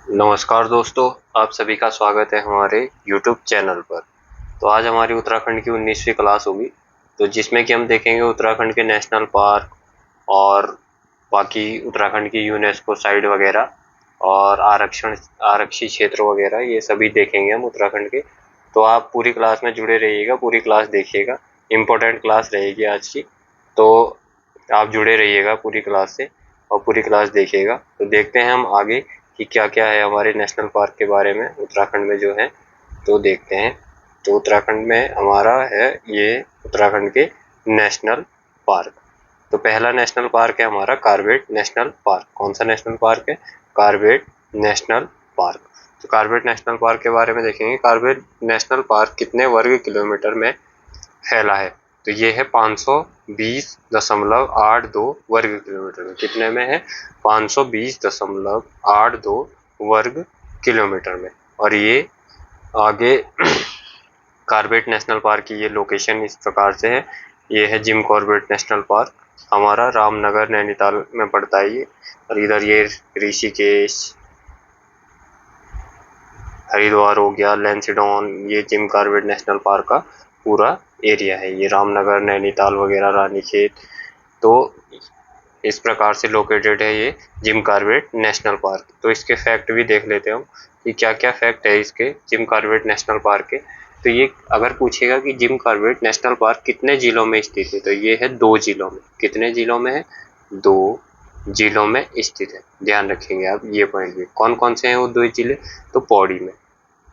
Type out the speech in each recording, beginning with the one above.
नमस्कार दोस्तों, आप सभी का स्वागत है हमारे YouTube चैनल पर। तो आज हमारी उत्तराखंड की 19वीं क्लास होगी, तो जिसमें कि हम देखेंगे उत्तराखंड के नेशनल पार्क और बाकी उत्तराखंड की यूनेस्को साइट वगैरह और आरक्षी क्षेत्र वगैरह, ये सभी देखेंगे हम उत्तराखंड के। तो आप पूरी क्लास में जुड़े रहिएगा, पूरी क्लास देखिएगा, इम्पोर्टेंट क्लास रहेगी आज की। तो आप जुड़े रहिएगा पूरी क्लास से और पूरी क्लास देखिएगा। तो देखते हैं हम आगे कि क्या क्या है हमारे नेशनल पार्क के बारे में उत्तराखंड में जो है, तो देखते हैं। तो उत्तराखंड में हमारा है ये उत्तराखंड के नेशनल पार्क। तो पहला नेशनल पार्क है हमारा कार्बेट नेशनल पार्क। कौन सा नेशनल पार्क है? Corbett national park. तो कार्बेट नेशनल पार्क के बारे में देखेंगे। कार्बेट नेशनल पार्क कितने वर्ग किलोमीटर में फैला है? तो ये है 520.82 वर्ग किलोमीटर में। कितने में है? 520.82 वर्ग किलोमीटर में। और ये आगे कार्बेट नेशनल पार्क की ये लोकेशन इस प्रकार से है। ये है जिम कॉर्बेट नेशनल पार्क, हमारा रामनगर नैनीताल में पड़ता है ये। और इधर ये ऋषिकेश, हरिद्वार हो गया, लेंसडॉन, ये जिम कॉर्बेट नेशनल पार्क का पूरा एरिया है। ये रामनगर, नैनीताल वगैरह, रानीखेत, तो इस प्रकार से लोकेटेड है ये जिम कॉर्बेट नेशनल पार्क। तो इसके फैक्ट भी देख लेते हैं हम कि क्या क्या फैक्ट है इसके जिम कॉर्बेट नेशनल पार्क के। तो ये अगर पूछेगा कि जिम कॉर्बेट नेशनल पार्क कितने जिलों में स्थित है, तो ये है 2 जिलों में। कितने जिलों में है? 2 जिलों में स्थित है। ध्यान रखेंगे आप ये पॉइंट भी। कौन कौन से हैं वो 2 जिले? तो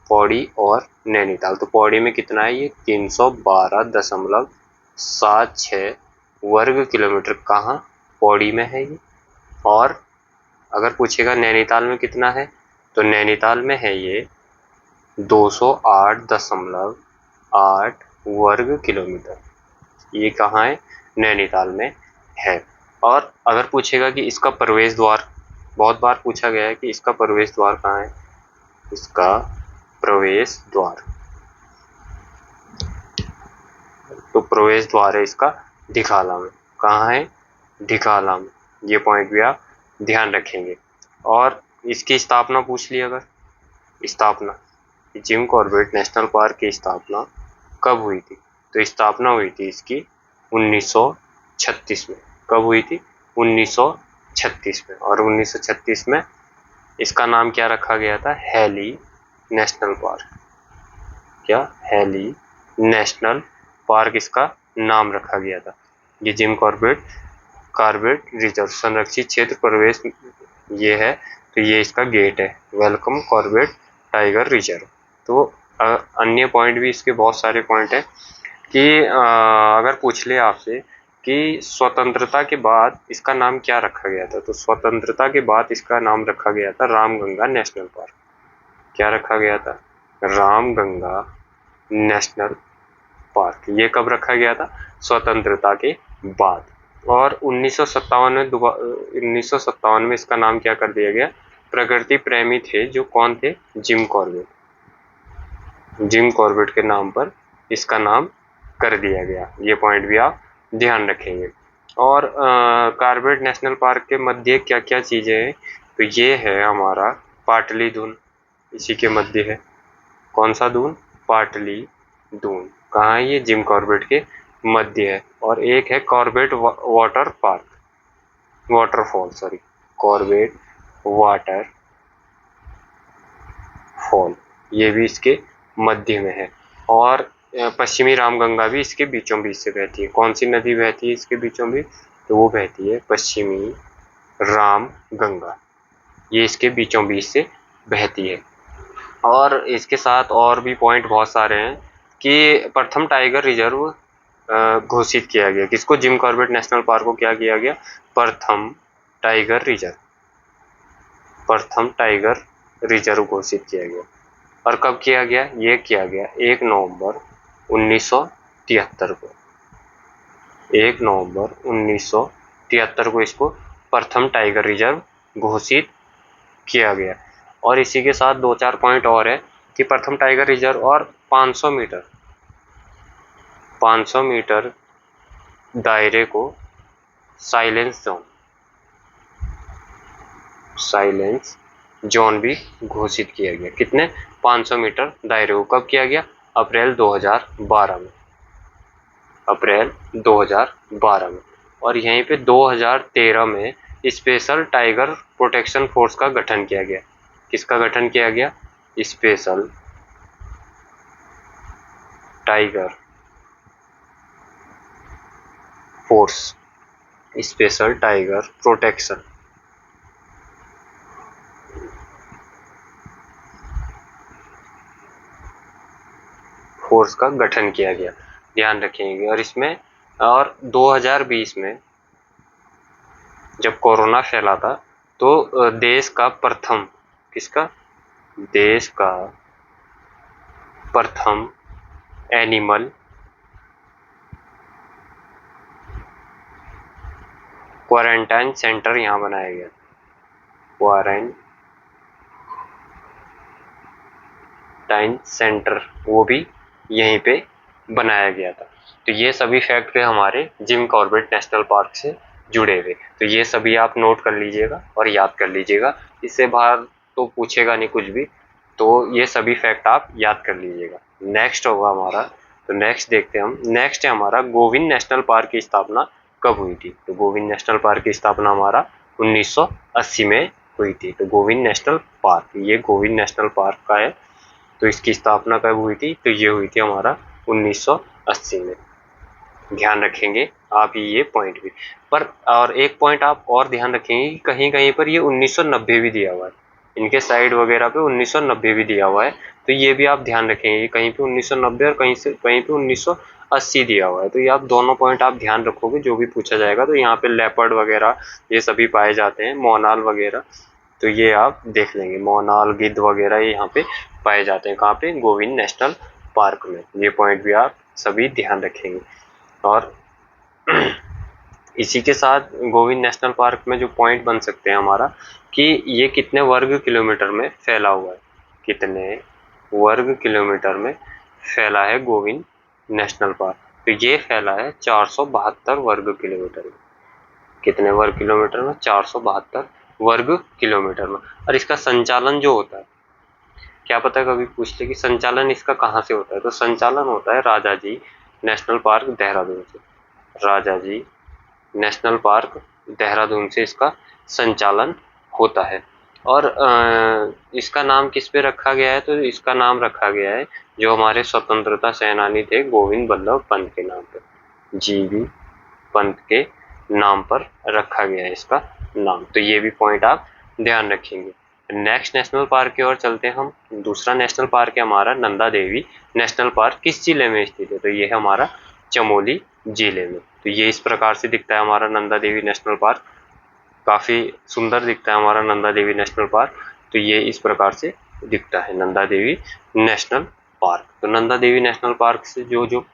पौड़ी और नैनीताल। तो पौड़ी में कितना है? ये 312.76 वर्ग किलोमीटर। कहाँ? पौड़ी में है ये। और अगर पूछेगा नैनीताल में कितना है, तो नैनीताल में है ये 208.8 वर्ग किलोमीटर। ये कहाँ है? नैनीताल में है। और अगर पूछेगा कि इसका प्रवेश द्वार, बहुत बार पूछा गया है कि इसका प्रवेश द्वार कहाँ है, इसका प्रवेश द्वार, तो प्रवेश द्वार है इसका ढिकाला में। कहाँ है? ढिकाला में। ये पॉइंट भी आप ध्यान रखेंगे। और इसकी स्थापना पूछ ली अगर, स्थापना, जिम कॉर्बेट नेशनल पार्क की स्थापना कब हुई थी? तो स्थापना हुई थी इसकी 1936 में। कब हुई थी? 1936 में। और 1936 में इसका नाम क्या रखा गया था? Hailey national park. क्या? हैली नेशनल पार्क इसका नाम रखा गया था। ये जिम कॉर्बेट रिजर्व संरक्षित क्षेत्र प्रवेश ये है। तो ये इसका गेट है, वेलकम कॉर्बेट टाइगर रिजर्व। तो अन्य पॉइंट भी इसके बहुत सारे पॉइंट है कि अगर पूछ ले आपसे कि स्वतंत्रता के बाद इसका नाम क्या रखा गया था, तो स्वतंत्रता के बाद इसका नाम रखा गया था रामगंगा नेशनल पार्क। क्या रखा गया था? Ramganga national park. ये कब रखा गया था? स्वतंत्रता के बाद। और 1957 में इसका नाम क्या कर दिया गया? प्रकृति प्रेमी थे जो कौन थे? Jim Corbett. जिम कॉर्बेट के नाम पर इसका नाम कर दिया गया। ये पॉइंट भी आप ध्यान रखेंगे। और कॉर्बेट नेशनल पार्क के मध्य क्या क्या चीजें हैं, तो ये है हमारा पाटली दून, इसी के मध्य है। कौन सा दून? पाटली दून। कहाँ है ये? जिम कॉर्बेट के मध्य है। और एक है Corbett water park, waterfall, sorry, Corbett water fall, ये भी इसके मध्य में है। और पश्चिमी रामगंगा भी इसके बीचों बीच से बहती है। कौन सी नदी बहती है इसके बीचों बीच? तो वो बहती है पश्चिमी रामगंगा। ये इसके बीचों बीच से बहती है। और इसके साथ और भी पॉइंट बहुत सारे हैं कि प्रथम टाइगर रिजर्व घोषित किया गया। किसको? जिम कॉर्बेट नेशनल पार्क को क्या किया गया? प्रथम टाइगर रिजर्व, प्रथम टाइगर रिजर्व घोषित किया गया। और कब किया गया? ये किया गया 1 नवंबर 1973 को। 1 नवंबर 1973 को इसको प्रथम टाइगर रिजर्व घोषित किया गया। और इसी के साथ 2-4 पॉइंट और है कि प्रथम टाइगर रिजर्व और 500 मीटर दायरे को साइलेंस जोन भी घोषित किया गया। कितने? 500 मीटर दायरे को। कब किया गया? अप्रैल 2012 में। अप्रैल 2012 में। और यहीं पे 2013 में स्पेशल टाइगर प्रोटेक्शन फोर्स का गठन किया गया। किसका गठन किया गया? Special tiger force, special tiger protection force का गठन किया गया। ध्यान रखेंगे। और इसमें और 2020 में जब कोरोना फैला था तो देश का प्रथम, किसका? देश का प्रथम एनिमल क्वारंटाइन सेंटर यहाँ बनाया गया। क्वारंटाइन सेंटर वो भी यहीं पे बनाया गया था। तो ये सभी फैक्ट हमारे जिम कॉर्बेट नेशनल पार्क से जुड़े हुए। तो ये सभी आप नोट कर लीजिएगा और याद कर लीजिएगा। इससे बाहर तो पूछेगा नहीं कुछ भी, तो ये सभी फैक्ट आप याद कर लीजिएगा। नेक्स्ट होगा हमारा, तो नेक्स्ट देखते हैं हम। नेक्स्ट है हमारा गोविंद नेशनल पार्क की स्थापना कब हुई थी? तो गोविंद नेशनल पार्क की स्थापना हमारा 1980 में हुई थी। तो गोविंद नेशनल पार्क, ये गोविंद नेशनल पार्क का है। तो इसकी स्थापना कब हुई थी? तो ये हुई थी हमारा 1980 में। ध्यान रखेंगे आप ये पॉइंट भी। पर और एक पॉइंट आप और ध्यान रखेंगे कि कहीं कहीं पर ये 1990 भी दिया हुआ है। इनके साइड वगैरह पे 1990 भी दिया हुआ है। तो ये भी आप ध्यान रखेंगे, कहीं पे 1990 और कहीं पे 1980 दिया हुआ है। तो ये आप दोनों पॉइंट आप ध्यान रखोगे जो भी पूछा जाएगा। तो यहाँ पे लेपर्ड वगैरह ये सभी पाए जाते हैं, मोनाल वगैरह। तो ये आप देख लेंगे, मोनाल, गिद्ध वगैरह ये यहाँ पे पाए जाते हैं। कहाँ पे? गोविंद नेशनल पार्क में। ये पॉइंट भी आप सभी ध्यान रखेंगे। और इसी के साथ गोविंद नेशनल पार्क में जो पॉइंट बन सकते हैं हमारा, कि ये कितने वर्ग किलोमीटर में फैला हुआ है। कितने वर्ग किलोमीटर में फैला है गोविंद नेशनल पार्क? तो ये फैला है 472 वर्ग किलोमीटर में। कितने वर्ग किलोमीटर में? 472 वर्ग किलोमीटर में। और इसका संचालन जो होता है, क्या पता कभी पूछते कि संचालन इसका कहाँ से होता है? तो संचालन होता है राजा जी नेशनल पार्क देहरादून से। राजा जी नेशनल पार्क देहरादून से इसका संचालन होता है। और इसका नाम किस पे रखा गया है? तो इसका नाम रखा गया है जो हमारे स्वतंत्रता सेनानी थे गोविंद बल्लभ पंत के नाम पर। जीबी पंत के नाम पर रखा गया है इसका नाम। तो ये भी पॉइंट आप ध्यान रखेंगे। नेक्स्ट नेशनल पार्क की ओर चलते हैं हम। दूसरा नेशनल पार्क है हमारा नंदा देवी नेशनल पार्क। किस जिले में स्थित है? तो ये है हमारा चमोली जिले में। तो ये इस प्रकार से दिखता है हमारा नंदा देवी नेशनल पार्क। काफी सुंदर दिखता है हमारा नंदा देवी नेशनल पार्क। तो ये इस प्रकार से दिखता है नंदा देवी नेशनल पार्क। तो नंदा देवी नेशनल पार्क से जो जो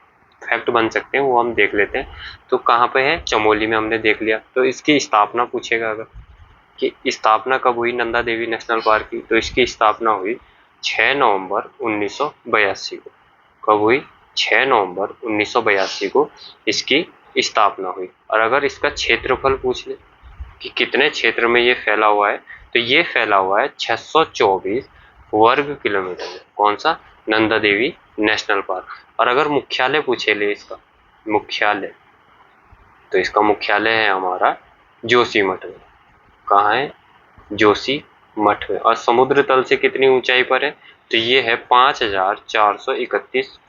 फैक्ट बन सकते हैं वो हम देख लेते हैं। तो कहाँ पे है? चमोली में हमने देख लिया। तो इसकी स्थापना पूछेगा अगर कि स्थापना कब हुई नंदा देवी नेशनल पार्क की? तो इसकी स्थापना हुई 6 नवंबर 1982 को। कब हुई? 6 नवंबर 1982 को इसकी स्थापना हुई। और अगर इसका क्षेत्रफल पूछ ले कि कितने क्षेत्र में ये फैला हुआ है, तो ये फैला हुआ है 624 वर्ग किलोमीटर में। कौन सा? Nanda Devi national park. और अगर मुख्यालय पूछे ले इसका मुख्यालय, तो इसका मुख्यालय है हमारा जोशीमठ में। कहाँ है? जोशीमठ में। और समुद्र तल से कितनी ऊंचाई पर है? तो ये है 5431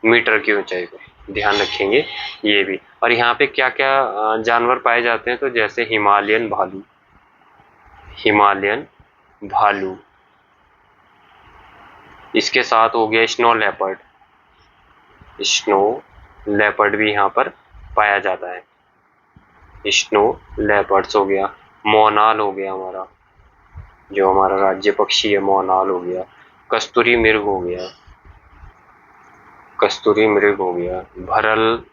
मीटर की ऊंचाई पर। ध्यान रखेंगे ये भी। और यहाँ पे क्या क्या जानवर पाए जाते हैं? तो जैसे हिमालयन भालू, हिमालयन भालू, इसके साथ हो गया स्नो लेपर्ड। स्नो लेपर्ड भी यहाँ पर पाया जाता है। स्नो लेपर्ड्स हो गया, मोनाल हो गया हमारा, जो हमारा राज्य पक्षी है मोनाल हो गया, कस्तूरी मृग हो गया, कस्तूरी मृग हो गया, भरल,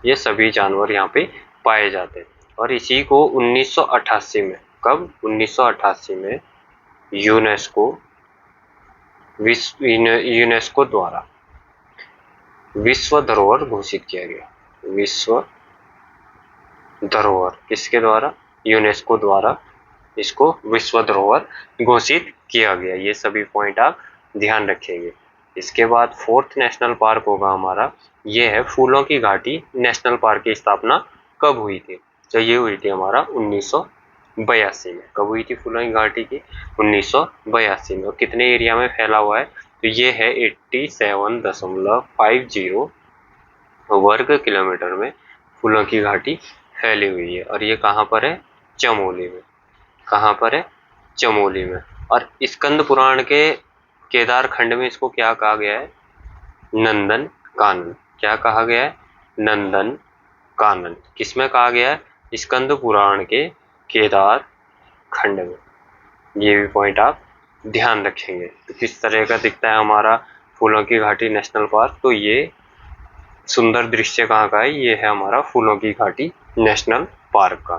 ये सभी जानवर यहाँ पे पाए जाते हैं। और इसी को 1988 में, कब? 1988 में यूनेस्को द्वारा विश्व धरोहर घोषित किया गया। विश्व धरोहर किसके द्वारा? यूनेस्को द्वारा इसको विश्व धरोहर घोषित किया गया। ये सभी पॉइंट आप ध्यान रखेंगे। इसके बाद फोर्थ नेशनल पार्क होगा हमारा, ये है फूलों की घाटी नेशनल पार्क की स्थापना कब हुई थी? तो ये हुई थी हमारा 1982 में। कब हुई थी फूलों की घाटी की? 1982 में। और कितने एरिया में फैला हुआ है? तो ये है 87.50 वर्ग किलोमीटर में फूलों की घाटी फैली हुई है। और ये कहाँ पर है? चमोली में। कहाँ पर है? चमोली में। और स्कंद पुराण के केदार खंड में इसको क्या कहा गया है? नंदन कानन। क्या कहा गया है? नंदन कानन। किसमें कहा गया है? स्कंद पुराण के केदार खंड में। ये भी पॉइंट आप ध्यान रखेंगे। तो किस तरह का दिखता है हमारा फूलों की घाटी नेशनल पार्क? तो ये सुंदर दृश्य कहाँ का है? ये है हमारा फूलों की घाटी नेशनल पार्क का।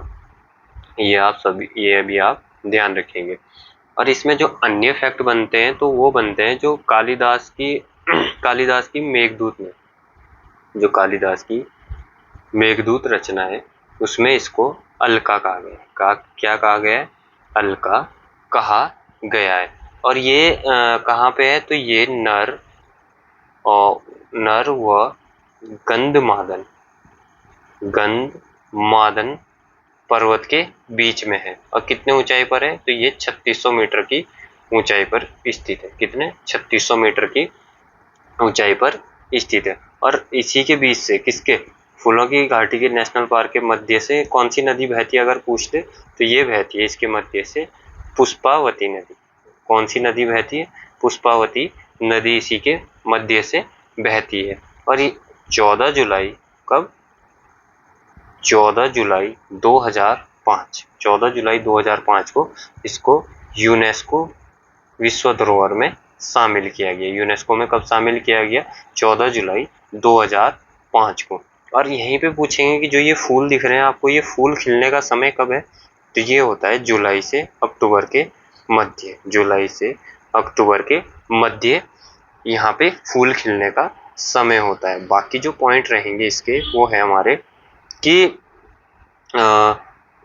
ये भी आप ध्यान रखेंगे। और इसमें जो अन्य फैक्ट बनते हैं तो वो बनते हैं जो कालिदास की कालिदास की मेघदूत में, जो कालिदास की मेघदूत रचना है उसमें इसको अलका कहा गया है। क्या कहा गया है? अलका कहा गया है। और ये कहाँ पे है? तो ये नर व गंधमादन पर्वत के बीच में है। और कितने ऊंचाई पर है? तो ये 3600 मीटर की ऊंचाई पर स्थित है। कितने? 3600 मीटर की ऊंचाई पर स्थित है। और इसी के बीच से, किसके? फूलों की घाटी के नेशनल पार्क के मध्य से कौन सी नदी बहती है अगर पूछ ले? तो ये बहती है इसके मध्य से पुष्पावती नदी। कौन सी नदी बहती है? पुष्पावती नदी इसी के मध्य से बहती है। और ये 14 जुलाई, कब? 14 जुलाई 2005, 14 जुलाई 2005 को इसको यूनेस्को विश्व धरोहर में शामिल किया गया। यूनेस्को में कब शामिल किया गया? 14 जुलाई 2005 को। और यहीं पे पूछेंगे कि जो ये फूल दिख रहे हैं आपको, ये फूल खिलने का समय कब है? तो ये होता है जुलाई से अक्टूबर के मध्य। जुलाई से अक्टूबर के मध्य यहाँ पे फूल खिलने का समय होता है। बाकी जो पॉइंट रहेंगे इसके वो है हमारे कि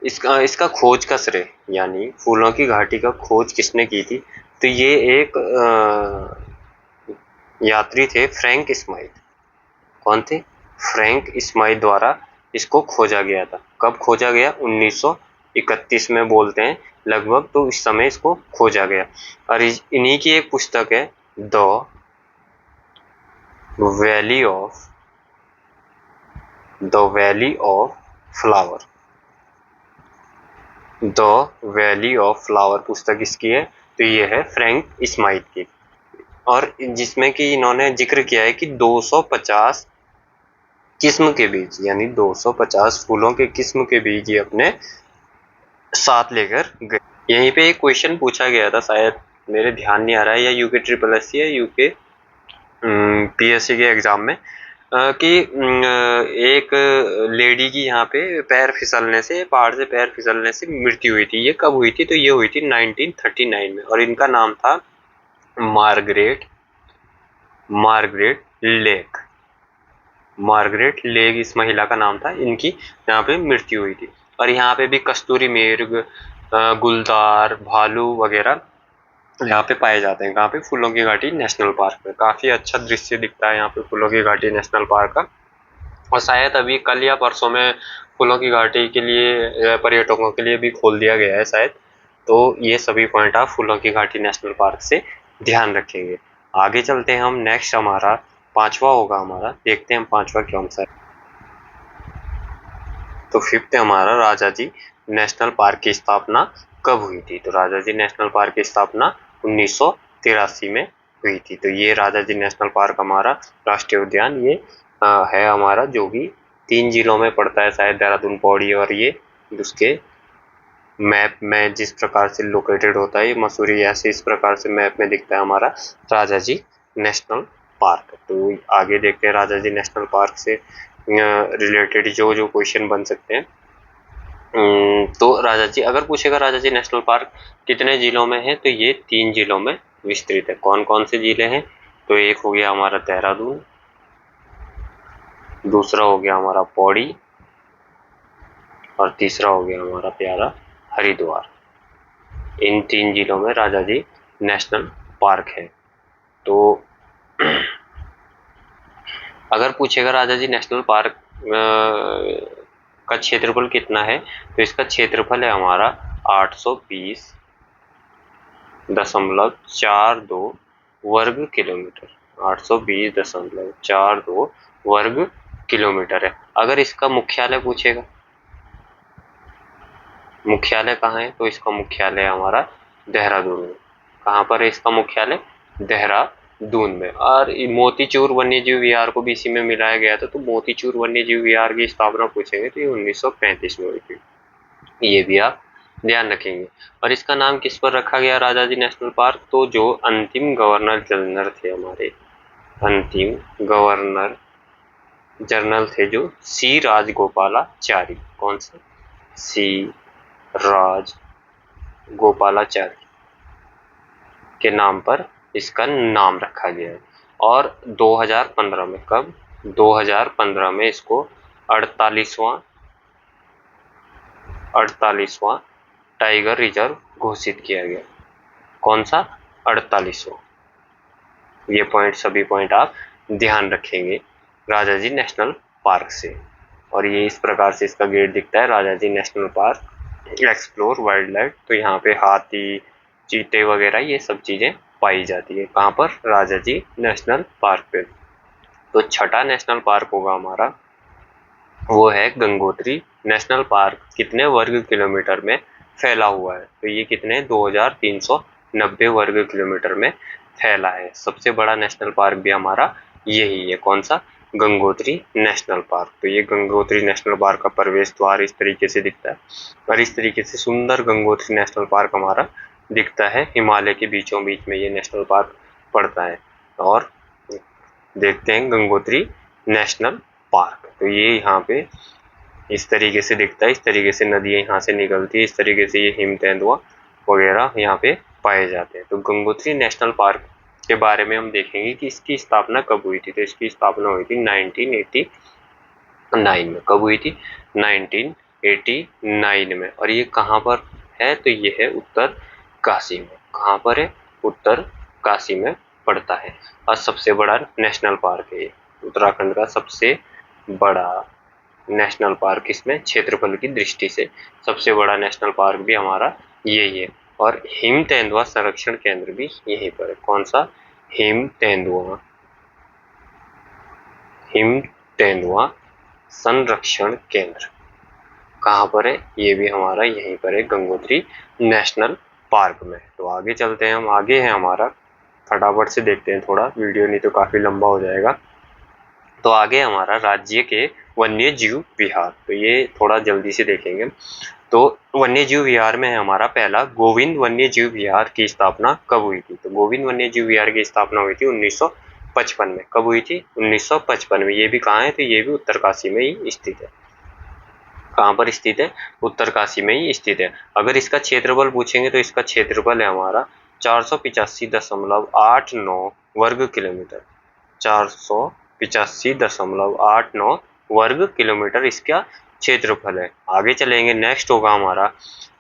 इसका खोज का श्रेय, यानी फूलों की घाटी का खोज किसने की थी? तो ये एक यात्री थे, फ्रैंक स्माइथ। कौन थे? फ्रैंक स्माइथ द्वारा इसको खोजा गया था। कब खोजा गया? 1931 में बोलते हैं लगभग, तो इस समय इसको खोजा गया। और इन्हीं की एक पुस्तक है the valley of flower. The valley of flower पुस्तक इसकी है। तो ये है फ्रैंक स्माइथ की। और जिसमें कि इन्होंने जिक्र किया है कि 250 किस्म के बीज, यानी 250 फूलों के किस्म के बीज ये अपने साथ लेकर गए। यहीं पे एक क्वेश्चन पूछा गया था, शायद मेरे ध्यान नहीं आ रहा है, या यूके ट्रिपल एस या यूके पीएससी के एग्जाम में, कि एक लेडी की यहाँ पे पैर फिसलने से, पहाड़ से पैर फिसलने से मृत्यु हुई थी। ये कब हुई थी? तो ये हुई थी 1939 में। और इनका नाम था मार्गरेट लेक। मार्गरेट लेक इस महिला का नाम था। इनकी यहाँ पे मृत्यु हुई थी। और यहाँ पे भी कस्तूरी मृग, गुलदार, भालू वगैरह यहाँ पे पाए जाते हैं। कहाँ पे? फूलों की घाटी नेशनल पार्क में। काफी अच्छा दृश्य दिखता है यहाँ पे फूलों की घाटी नेशनल पार्क का। और शायद अभी कल या परसों में फूलों की घाटी के लिए पर्यटकों के लिए भी खोल दिया गया है शायद। तो ये सभी पॉइंट आप फूलों की घाटी नेशनल पार्क से ध्यान रखेंगे। आगे चलते हैं हम। नेक्स्ट हमारा पांचवा होगा हमारा, देखते हैं हम पांचवा कौन सा है। तो फिफ्थ हमारा राजा जी नेशनल पार्क की स्थापना कब हुई थी? तो राजा जी नेशनल पार्क की स्थापना 1983 में हुई थी। तो ये राजा जी नेशनल पार्क हमारा राष्ट्रीय उद्यान ये है हमारा, जो कि 3 जिलों में पड़ता है शायद, देहरादून, पौड़ी और ये। उसके मैप में जिस प्रकार से लोकेटेड होता है, मसूरी ऐसे इस प्रकार से मैप में दिखता है हमारा राजा जी नेशनल पार्क। तो आगे देखते हैं राजा जी नेशनल पार्क से रिलेटेड जो जो क्वेश्चन बन सकते हैं। तो राजा जी अगर पूछेगा राजा जी नेशनल पार्क कितने जिलों में है? तो ये 3 जिलों में विस्तृत है। कौन कौन से जिले हैं? तो एक हो गया हमारा देहरादून, दूसरा हो गया हमारा पौड़ी, और तीसरा हो गया हमारा प्यारा हरिद्वार। इन 3 जिलों में राजाजी नेशनल पार्क है। तो अगर पूछेगा राजाजी नेशनल पार्क का क्षेत्रफल कितना है, तो इसका क्षेत्रफल है हमारा 820.42 वर्ग किलोमीटर। 820.42 वर्ग किलोमीटर है। अगर इसका मुख्यालय पूछेगा, मुख्यालय कहाँ है, तो इसका मुख्यालय हमारा देहरादून में। कहाँ पर है इसका मुख्यालय? देहरादून में। और मोतीचूर वन्यजीव विहार को भी इसी में मिलाया गया था। तो मोतीचूर वन्यजीव विहार की स्थापना पूछेंगे तो ये 1935 में हुई थी, ये भी आप ध्यान रखेंगे। और इसका नाम किस पर रखा गया राजाजी नेशनल पार्क? तो जो अंतिम गवर्नर जनरल थे हमारे, अंतिम गवर्नर जनरल थे जो सी राजगोपालाचारी। कौन सा? सी राजगोपालाचारी के नाम पर इसका नाम रखा गया है। और 2015 में, कब? 2015 में इसको 48वां टाइगर रिजर्व घोषित किया गया। कौन सा? 48वां। ये पॉइंट, सभी पॉइंट आप ध्यान रखेंगे राजाजी नेशनल पार्क से। और ये इस प्रकार से इसका गेट दिखता है, Rajaji national park explore wild life. तो यहाँ पे हाथी, चीते वगैरह ये सब चीजें पाई जाती है। कहाँ पर? राजाजी नेशनल पार्क पे। तो छठा नेशनल पार्क होगा हमारा, वो है गंगोत्री नेशनल पार्क। कितने वर्ग किलोमीटर में फैला हुआ है? तो ये कितने? 2390 वर्ग किलोमीटर में फैला है। सबसे बड़ा नेशनल पार्क भी हमारा यही है। कौन सा? Gangotri national park. तो ये गंगोत्री नेशनल पार्क का प्रवेश द्वार इस तरीके से दिखता है। और इस तरीके से सुंदर गंगोत्री नेशनल पार्क हमारा दिखता है। हिमालय के बीचों बीच में ये नेशनल पार्क पड़ता है। और देखते हैं गंगोत्री नेशनल पार्क। तो ये यहाँ पे इस तरीके से दिखता है। इस तरीके से नदियाँ यहाँ से निकलती है। इस तरीके से ये हिम तेंदुआ वगैरह यहाँ पे पाए जाते हैं। तो गंगोत्री नेशनल पार्क के बारे में हम देखेंगे कि इसकी स्थापना कब हुई थी। तो इसकी स्थापना हुई थी 1989 में। कब हुई थी? 1989 में। और ये कहाँ पर है? तो ये है उत्तर काशी में। कहाँ पर है? उत्तर काशी में पड़ता है। और सबसे बड़ा नेशनल पार्क है ये, उत्तराखंड का सबसे बड़ा नेशनल पार्क। इसमें क्षेत्रफल की दृष्टि से सबसे बड़ा नेशनल पार्क भी हमारा यही है। और हिम तेंदुआ संरक्षण केंद्र भी यहीं पर है। कौन सा? हिम तेंदुआ संरक्षण केंद्र कहाँ पर है? ये भी हमारा यहीं पर है, गंगोत्री नेशनल पार्क में। तो आगे चलते हैं हम। आगे है हमारा, फटाफट से देखते हैं, थोड़ा वीडियो नहीं तो काफी लंबा हो जाएगा। तो आगे हमारा राज्य के वन्य जीव विहार। तो ये थोड़ा जल्दी से देखेंगे। तो वन्य जीव विहार में है हमारा पहला गोविंद वन्य जीव विहार की स्थापना कब हुई थी? तो गोविंद वन्य जीव विहार की स्थापना हुई थी 1955 में। कब हुई थी? 1955 में। ये भी कहाँ है? तो ये भी उत्तरकाशी में ही स्थित है। कहाँ पर स्थित है? उत्तरकाशी में ही स्थित है। अगर इसका क्षेत्रफल पूछेंगे तो इसका क्षेत्रफल है हमारा 485.89 वर्ग किलोमीटर। 485.89 वर्ग किलोमीटर इसका क्षेत्रफल है। आगे चलेंगे, नेक्स्ट होगा हमारा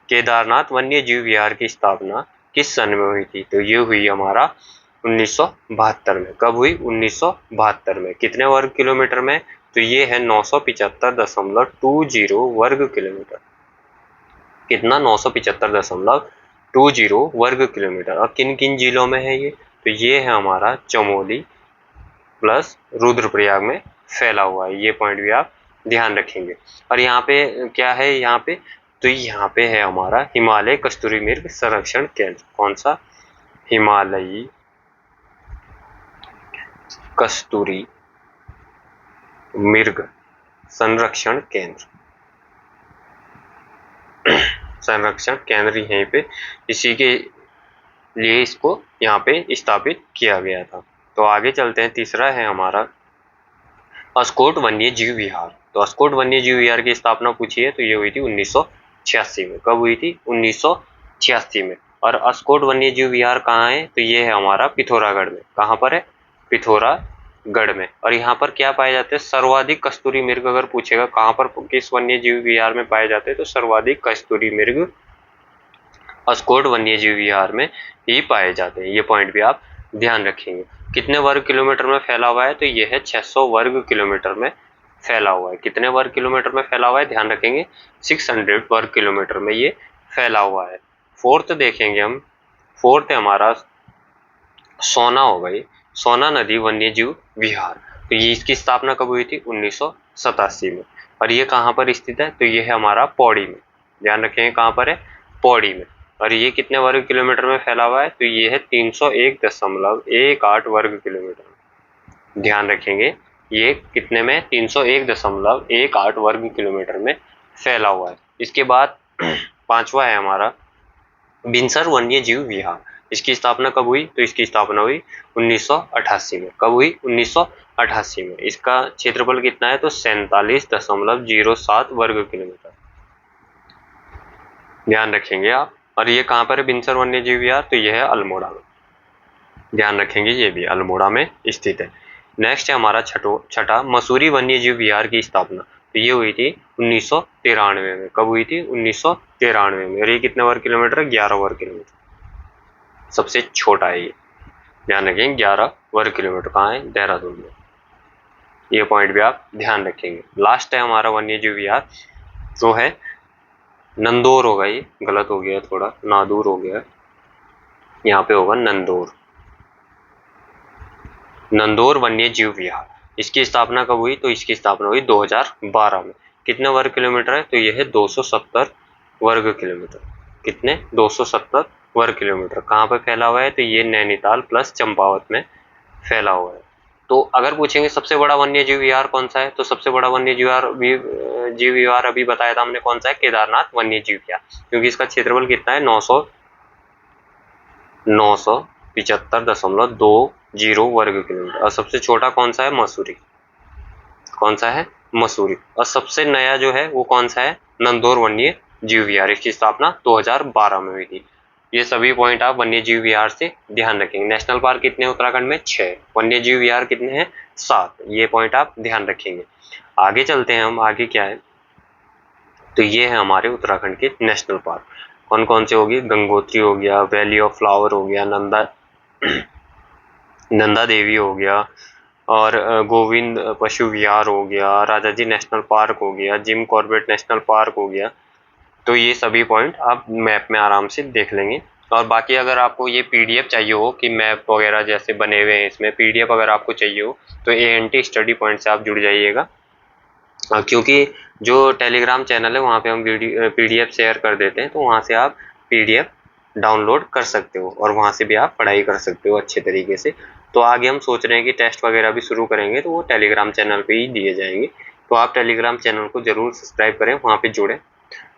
केदारनाथ वन्य जीव विहार की स्थापना किस सन में हुई थी? तो ये हुई हमारा 1972 में। कब हुई? 1972 में। कितने वर्ग किलोमीटर में? तो ये है 975.20 वर्ग किलोमीटर। कितना? 975.20 वर्ग किलोमीटर। और किन किन जिलों में है ये? तो ये है हमारा चमोली प्लस रुद्रप्रयाग में फैला हुआ है। ये पॉइंट भी आप ध्यान रखेंगे। और यहाँ पे क्या है? यहाँ पे तो यहाँ पे है हमारा हिमालय कस्तूरी मृग संरक्षण केंद्र। कौन सा? हिमालयी कस्तूरी मृग संरक्षण केंद्र। संरक्षण केंद्र यहीं पे इसी के लिए इसको यहाँ पे स्थापित किया गया था। तो आगे चलते हैं। तीसरा है हमारा अस्कोट वन्य जीव विहार। तो अस्कोट वन्य जीव विहार की स्थापना पूछी है तो ये हुई थी 1986 में। कब हुई थी? 1986 में। और अस्कोट वन्य जीव विहार कहाँ है? तो ये है हमारा पिथौरागढ़ में। कहाँ पर है? पिथौरागढ़ में। और यहाँ पर क्या पाए जाते हैं? सर्वाधिक कस्तूरी मृग अगर पूछेगा कहाँ पर, किस वन्य जीव विहार में पाए जाते हैं, तो सर्वाधिक कस्तूरी मृग अस्कोट वन्यजीव विहार में ही पाए जाते हैं। ये पॉइंट भी आप ध्यान रखेंगे। कितने वर्ग किलोमीटर में फैला हुआ है, तो ये है 600 वर्ग किलोमीटर में फैला हुआ है। कितने वर्ग किलोमीटर में फैला हुआ है, ध्यान रखेंगे 600 वर्ग किलोमीटर में ये फैला हुआ है। फोर्थ देखेंगे हम, फोर्थ है हमारा सोना हो गई, सोना नदी वन्यजीव विहार। तो ये इसकी स्थापना कब हुई थी, 1987 में। और ये कहाँ पर स्थित है, तो ये है हमारा पौड़ी में। ध्यान रखेंगे कहाँ पर है, पौड़ी में। और ये कितने वर्ग किलोमीटर में फैला हुआ है, तो ये है 301.18 वर्ग किलोमीटर। ध्यान रखेंगे ये कितने में, 301.18 वर्ग किलोमीटर में फैला हुआ है। इसके बाद पांचवा है हमारा बिनसर वन्य जीव विहार। इसकी स्थापना कब हुई, तो इसकी स्थापना हुई 1988 में। कब हुई, 1988 में। इसका क्षेत्रफल कितना है, तो 47.07 वर्ग किलोमीटर। ध्यान रखेंगे आप। और ये कहाँ पर है बिनसर वन्य जीव विहार, तो यह है अल्मोड़ा में। ध्यान रखेंगे ये भी अल्मोड़ा में स्थित है। नेक्स्ट है हमारा छठा मसूरी वन्य जीव विहार की स्थापना। तो ये हुई थी 1993 में। कब हुई थी, 1993 में। और ये कितने वर्ग किलोमीटर है, 11 वर्ग किलोमीटर। सबसे छोटा है ये, ध्यान रखेंगे 11 वर्ग किलोमीटर। कहाँ है, देहरादून में। ये पॉइंट भी आप ध्यान रखेंगे। लास्ट है हमारा वन्य जीव विहार जो है नंदौर होगा। ये गलत हो गया थोड़ा, नादूर हो गया, यहाँ पे होगा नंदौर। नंदौर वन्य जीव विहार, इसकी स्थापना कब हुई, तो इसकी स्थापना हुई 2012 में। कितने वर्ग किलोमीटर है, तो यह है 270 वर्ग किलोमीटर। कितने, 270 वर्ग किलोमीटर। कहाँ पर फैला हुआ है, तो ये नैनीताल प्लस चंपावत में फैला हुआ है। तो अगर पूछेंगे सबसे बड़ा वन्य जीव विहार कौन सा है, तो सबसे बड़ा वन्य जीव विहार अभी बताया था हमने कौन सा है, केदारनाथ वन्य जीव विहार। क्योंकि इसका क्षेत्रफल कितना है, 975.20 वर्ग किलोमीटर। और सबसे छोटा कौन सा है, मसूरी। कौन सा है, मसूरी। और सबसे नया जो है वो कौन सा है, नंदौर वन्य जीव विहार। इसकी स्थापना 2012 में हुई थी। ये सभी पॉइंट आप वन्य जीव विहार से ध्यान रखेंगे। नेशनल पार्क कितने हैं उत्तराखंड में, 6। वन्य जीव विहार कितने हैं, 7। ये पॉइंट आप ध्यान रखेंगे। आगे चलते हैं हम, आगे क्या है, तो ये है हमारे उत्तराखंड के नेशनल पार्क। कौन कौन से होगी, गंगोत्री हो गया, वैली ऑफ फ्लावर हो गया, नंदा देवी हो गया, और गोविंद पशु विहार हो गया, राजाजी नेशनल पार्क हो गया, जिम कॉर्बेट नेशनल पार्क हो गया। तो ये सभी पॉइंट आप मैप में आराम से देख लेंगे। और बाकी अगर आपको ये पीडीएफ चाहिए हो कि मैप वगैरह जैसे बने हुए हैं, इसमें पीडीएफ अगर आपको चाहिए हो तो एएनटी स्टडी पॉइंट से आप जुड़ जाइएगा। क्योंकि जो टेलीग्राम चैनल है वहाँ पे हम पीडीएफ शेयर कर देते हैं, तो वहाँ से आप पीडीएफ डाउनलोड कर सकते हो और वहाँ से भी आप पढ़ाई कर सकते हो अच्छे तरीके से। तो आगे हम सोच रहे हैं कि टेस्ट वगैरह भी शुरू करेंगे, तो वो टेलीग्राम चैनल पे ही दिए जाएंगे। तो आप टेलीग्राम चैनल को ज़रूर सब्सक्राइब करें, वहाँ पे जुड़ें,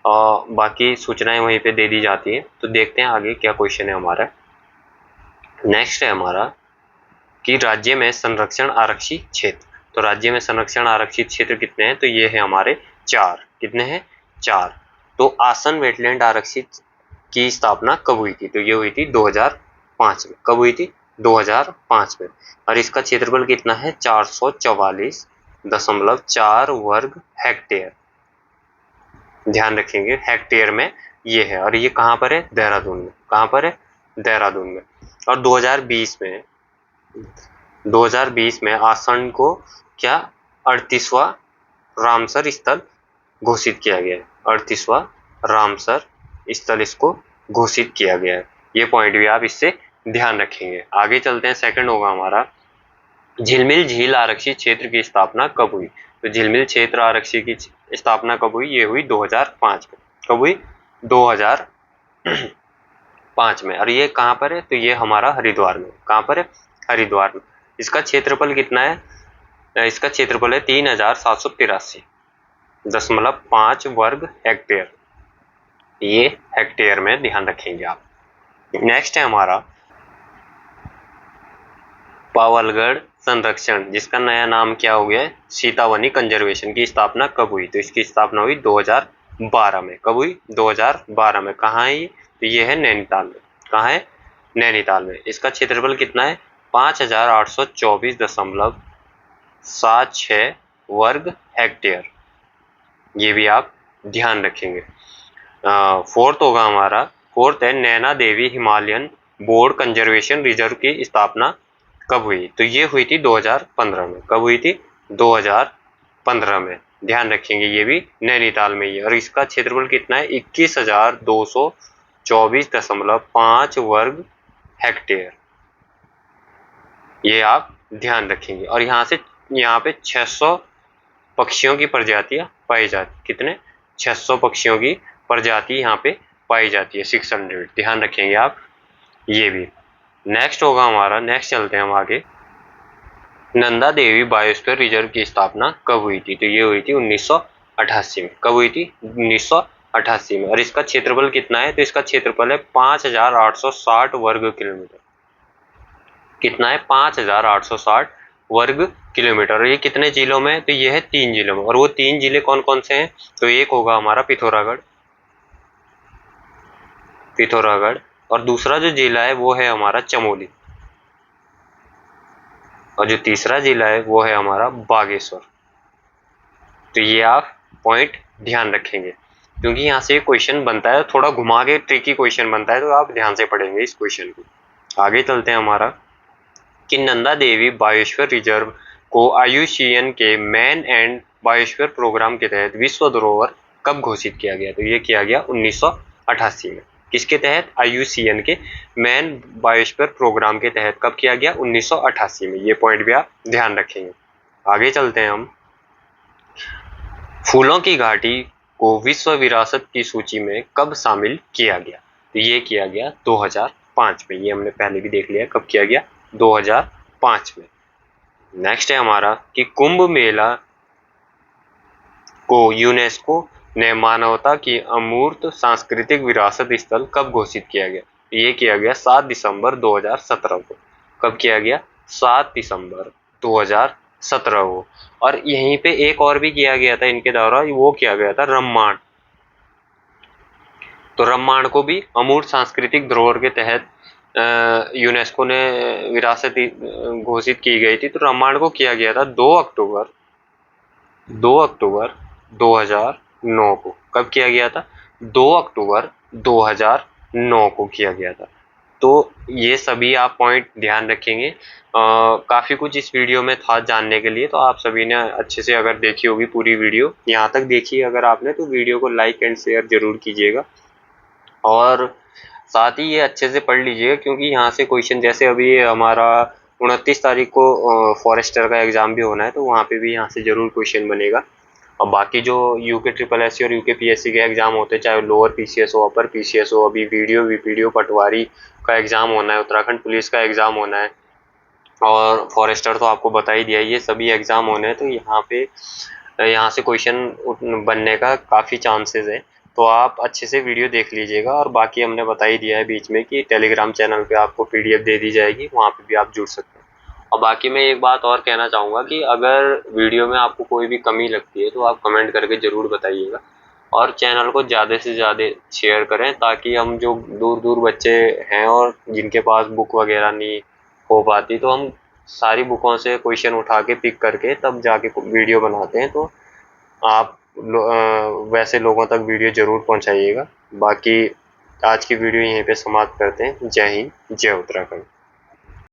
और बाकी सूचनाएं वहीं पे दे दी जाती हैं। तो देखते हैं आगे क्या क्वेश्चन है हमारा। नेक्स्ट है हमारा कि राज्य में संरक्षण आरक्षित क्षेत्र। तो राज्य में संरक्षण आरक्षित क्षेत्र कितने हैं, तो ये है हमारे 4। कितने हैं, 4। तो आसन वेटलैंड आरक्षित की स्थापना कब हुई थी, तो ये हुई थी 2005 में। कब हुई थी, 2005 में। और इसका क्षेत्रफल कितना है, 444.4 वर्ग हेक्टेयर। ध्यान रखेंगे हेक्टेयर में ये है। और ये कहाँ पर है, देहरादून में। कहाँ पर है, देहरादून में। और 2020 में आसन को क्या 38वां रामसर स्थल घोषित किया गया है। 38वां रामसर स्थल इसको घोषित किया गया है। ये पॉइंट भी आप इससे ध्यान रखेंगे। आगे चलते हैं, सेकंड होगा हमारा झिलमिल झील आरक्षित क्षेत्र की स्थापना कब हुई। तो झिलमिल क्षेत्र आरक्षी की स्थापना कब हुई, ये हुई 2005 में। कब हुई, 2005 में। और ये कहाँ पर है, तो ये हमारा हरिद्वार में। कहाँ पर है, हरिद्वार में। इसका क्षेत्रफल कितना है, इसका क्षेत्रफल है 3783.5 वर्ग हेक्टेयर। ये हेक्टेयर में ध्यान रखेंगे आप। नेक्स्ट है हमारा पावलगढ़ संरक्षण, जिसका नया नाम क्या हो गया है, सीतावनी कंजर्वेशन की स्थापना कब हुई, तो इसकी स्थापना हुई 2012 में। कब हुई, 2012 में। कहाँ है ये, तो ये है नैनीताल में। कहाँ है, नैनीताल में। इसका क्षेत्रफल कितना है, 5824.76 वर्ग हेक्टेयर। ये भी आप ध्यान रखेंगे। फोर्थ होगा हमारा फोर्थ है Naina Devi Himalayan board conservation reserve की स्थापना कब हुई? तो ये हुई थी 2015 में। कब हुई थी? 2015 में। ध्यान रखेंगे ये भी नैनीताल में ही है और इसका क्षेत्रफल कितना है? 21,224.5 वर्ग हेक्टेयर। ये आप ध्यान रखेंगे। और यहाँ पे 600 पक्षियों की प्रजातियां पाई जाती। कितने? 600 पक्षियों की प्रजाति यहाँ पे पाई जाती है। 600 ध्यान रखेंगे आप ये भी। नेक्स्ट होगा हमारा, नेक्स्ट चलते हैं हम आगे। नंदा देवी बायोस्फीयर रिजर्व की स्थापना कब हुई थी? तो ये हुई थी 1988 में। कब हुई थी? 1988 में। और इसका क्षेत्रफल कितना है? तो इसका क्षेत्रफल है 5,860 वर्ग किलोमीटर। कितना है? 5,860 वर्ग किलोमीटर। और ये कितने जिलों में? तो ये है 3 जिलों में। और वो 3 जिले कौन कौन से हैं? तो एक होगा हमारा पिथौरागढ़, पिथौरागढ़। और दूसरा जो जिला है वो है हमारा चमोली। और जो तीसरा जिला है वो है हमारा बागेश्वर। तो ये आप पॉइंट ध्यान रखेंगे क्योंकि यहाँ से क्वेश्चन बनता है, थोड़ा घुमा के ट्रिकी क्वेश्चन बनता है, तो आप ध्यान से पढ़ेंगे इस क्वेश्चन को। आगे चलते हैं हमारा कि नंदा देवी बायोस्फीयर रिजर्व को IUCN के मैन एंड बायोस्फीयर प्रोग्राम के तहत विश्व धरोहर कब घोषित किया गया? तो ये किया गया 1988 में। किसके तहत? IUCN के मैन बायोस्फीयर प्रोग्राम के तहत। कब किया गया? 1988 में। ये पॉइंट भी आप ध्यान रखेंगे। आगे चलते हैं हम। फूलों की घाटी को विश्व विरासत की सूची में कब शामिल किया गया? तो ये किया गया 2005 में। ये हमने पहले भी देख लिया कब किया गया, 2005 में। नेक्स्ट है हमारा कि कुंभ मेला को यूनेस्को ने मानवता की अमूर्त सांस्कृतिक विरासत स्थल कब घोषित किया गया? ये किया गया 7 दिसंबर 2017 को। कब किया गया? 7 दिसंबर 2017 को। और यहीं पे एक और भी किया गया था इनके द्वारा, वो किया गया था रम्माण। तो रम्माण को भी अमूर्त सांस्कृतिक धरोहर के तहत यूनेस्को ने विरासत घोषित की गई थी। तो रम्माण को किया गया था 2 अक्टूबर 2009 को। कब किया गया था? 2 अक्टूबर 2009 को किया गया था। तो ये सभी आप पॉइंट ध्यान रखेंगे। काफ़ी कुछ इस वीडियो में था जानने के लिए, तो आप सभी ने अच्छे से अगर देखी होगी पूरी वीडियो, यहाँ तक देखी अगर आपने, तो वीडियो को लाइक एंड शेयर जरूर कीजिएगा। और साथ ही ये अच्छे से पढ़ लीजिएगा क्योंकि यहाँ से क्वेश्चन, जैसे अभी हमारा 29 तारीख को फॉरेस्टर का एग्ज़ाम भी होना है, तो वहाँ पे भी यहाँ से ज़रूर क्वेश्चन बनेगा। और बाकी जो यूके SSS और यूके PSC के एग्ज़ाम होते हैं, चाहे लोअर PCS हो, अपर PCS हो, अभी वीडियो पटवारी का एग्ज़ाम होना है, उत्तराखंड पुलिस का एग्ज़ाम होना है, और फॉरेस्टर तो आपको बता ही दिया, ये सभी एग्ज़ाम होने हैं। तो यहाँ से क्वेश्चन बनने का काफ़ी चांसेस है। तो आप अच्छे से वीडियो देख लीजिएगा। और बाकी हमने बता ही दिया है बीच में कि टेलीग्राम चैनल पे आपको PDF दे दी जाएगी, वहाँ पे भी आप जुड़ सकते हैं। और बाकी मैं एक बात और कहना चाहूँगा कि अगर वीडियो में आपको कोई भी कमी लगती है तो आप कमेंट करके ज़रूर बताइएगा। और चैनल को ज़्यादा से ज़्यादा शेयर करें ताकि हम जो दूर दूर बच्चे हैं और जिनके पास बुक वगैरह नहीं हो पाती, तो हम सारी बुकों से क्वेश्चन उठा के पिक करके तब जाके वीडियो बनाते हैं। तो आप वैसे लोगों तक वीडियो ज़रूर पहुंचाइएगा। बाकी आज की वीडियो यहीं पे समाप्त करते हैं। जय हिंद, जय उत्तराखंड।